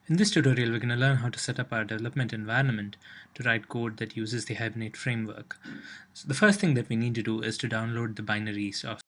In this tutorial, we're going to learn how to set up our development environment to write code that uses the Hibernate framework. So the first thing that we need to do is to download the binaries of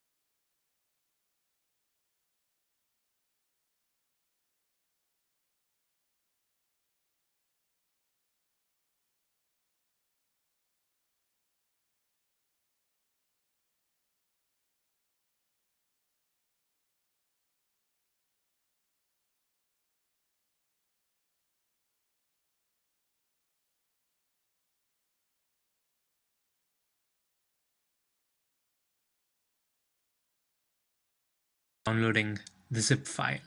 downloading the zip file.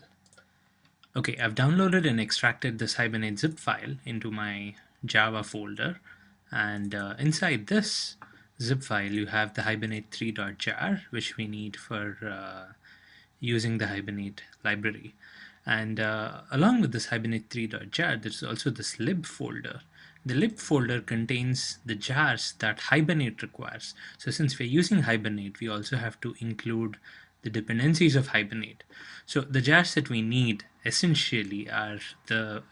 Okay, I've downloaded and extracted this Hibernate zip file into my Java folder, and inside this zip file you have the hibernate3.jar, which we need for using the Hibernate library. And along with this hibernate3.jar, there's also this lib folder. The lib folder contains the jars that Hibernate requires. So since we're using Hibernate, we also have to include the dependencies of Hibernate. So the jars that we need essentially are the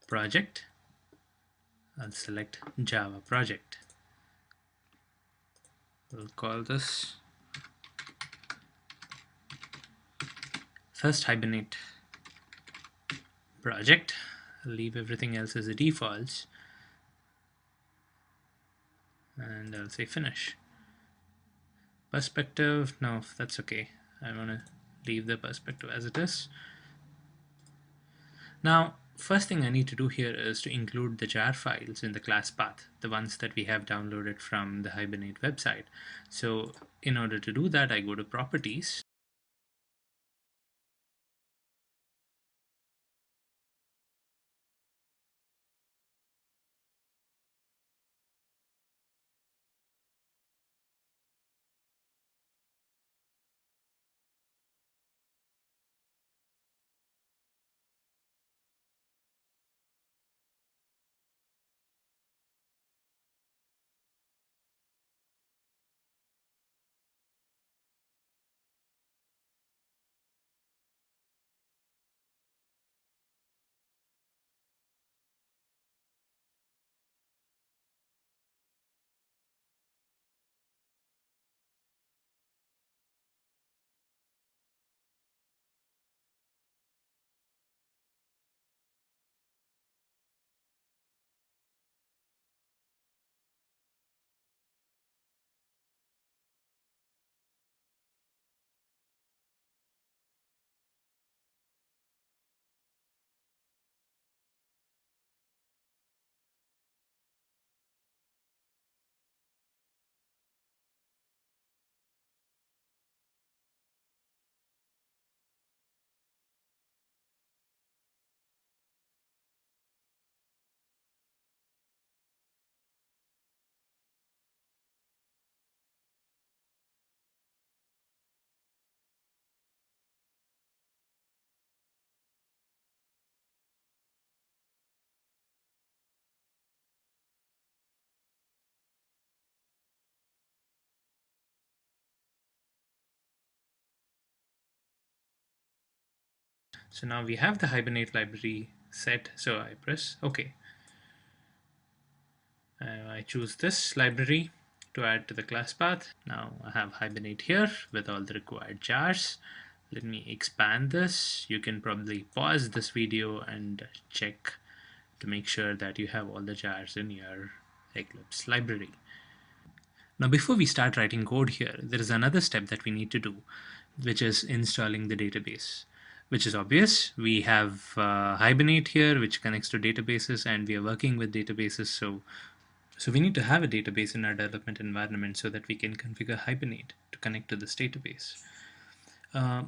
project. I'll select Java project. We'll call this first Hibernate project. I'll leave everything else as a default, and I'll say finish. Perspective, no, that's okay. I want to leave the perspective as it is. Now, first thing I need to do here is to include the jar files in the class path, the ones that we have downloaded from the Hibernate website. So in order to do that, I go to properties. So now we have the Hibernate library set, so I press OK. I choose this library to add to the class path. Now I have Hibernate here with all the required jars. Let me expand this. You can probably pause this video and check to make sure that you have all the jars in your Eclipse library. Now before we start writing code here, there is another step that we need to do, which is installing the database, which is obvious. We have Hibernate here, which connects to databases, and we are working with databases, so So we need to have a database in our development environment so that we can configure Hibernate to connect to this database. Uh,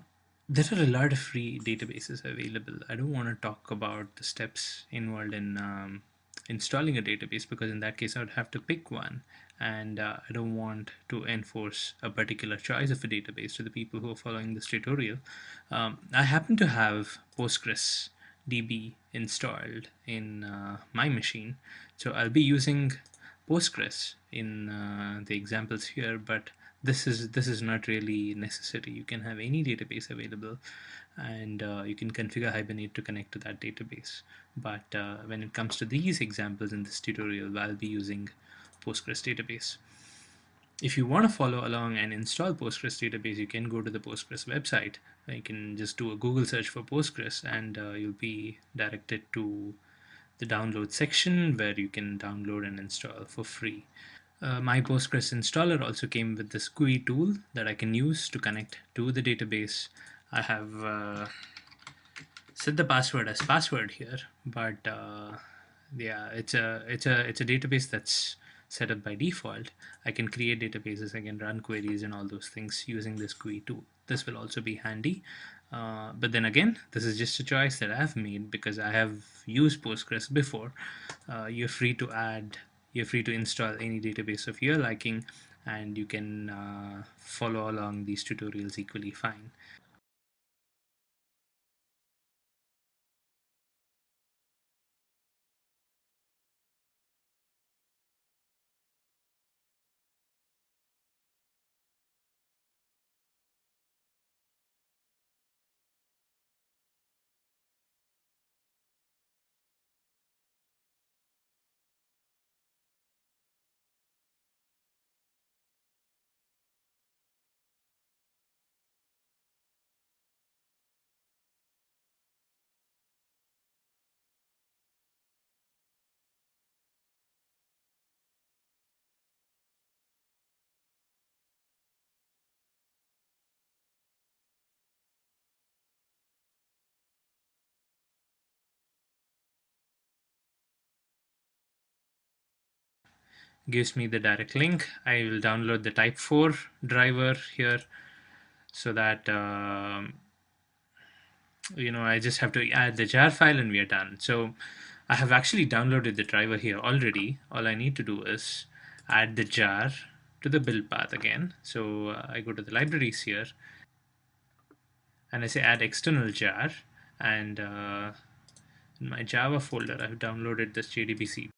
there are a lot of free databases available. I don't want to talk about the steps involved in installing a database, because in that case I would have to pick one, and I don't want to enforce a particular choice of a database to the people who are following this tutorial. I happen to have Postgres DB installed in my machine, so I'll be using Postgres in the examples here, but this is not really necessary. You can have any database available, and you can configure Hibernate to connect to that database. But when it comes to these examples in this tutorial, I'll be using Postgres database. If you want to follow along and install Postgres database, you can go to the Postgres website. You can just do a Google search for Postgres, and you'll be directed to the download section where you can download and install for free. My Postgres installer also came with this GUI tool that I can use to connect to the database. I have set the password as password here, but yeah, it's a database that's set up by default. I can create databases, I can run queries and all those things using this GUI tool. This will also be handy. But then again, this is just a choice that I've made because I have used Postgres before. You're free to install any database of your liking, and you can follow along these tutorials equally fine. Gives me the direct link. I will download the type 4 driver here, so that I just have to add the jar file and we are done. So I have actually downloaded the driver here already. All I need to do is add the jar to the build path again. So I go to the libraries here and I say add external jar, and in my Java folder I've downloaded this JDBC.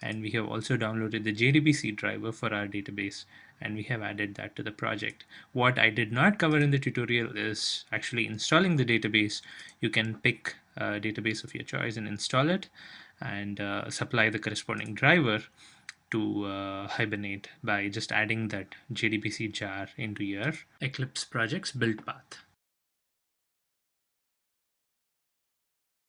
And we have also downloaded the JDBC driver for our database, and we have added that to the project. What I did not cover in the tutorial is actually installing the database. You can pick a database of your choice and install it, and supply the corresponding driver to Hibernate by just adding that JDBC jar into your Eclipse project's build path.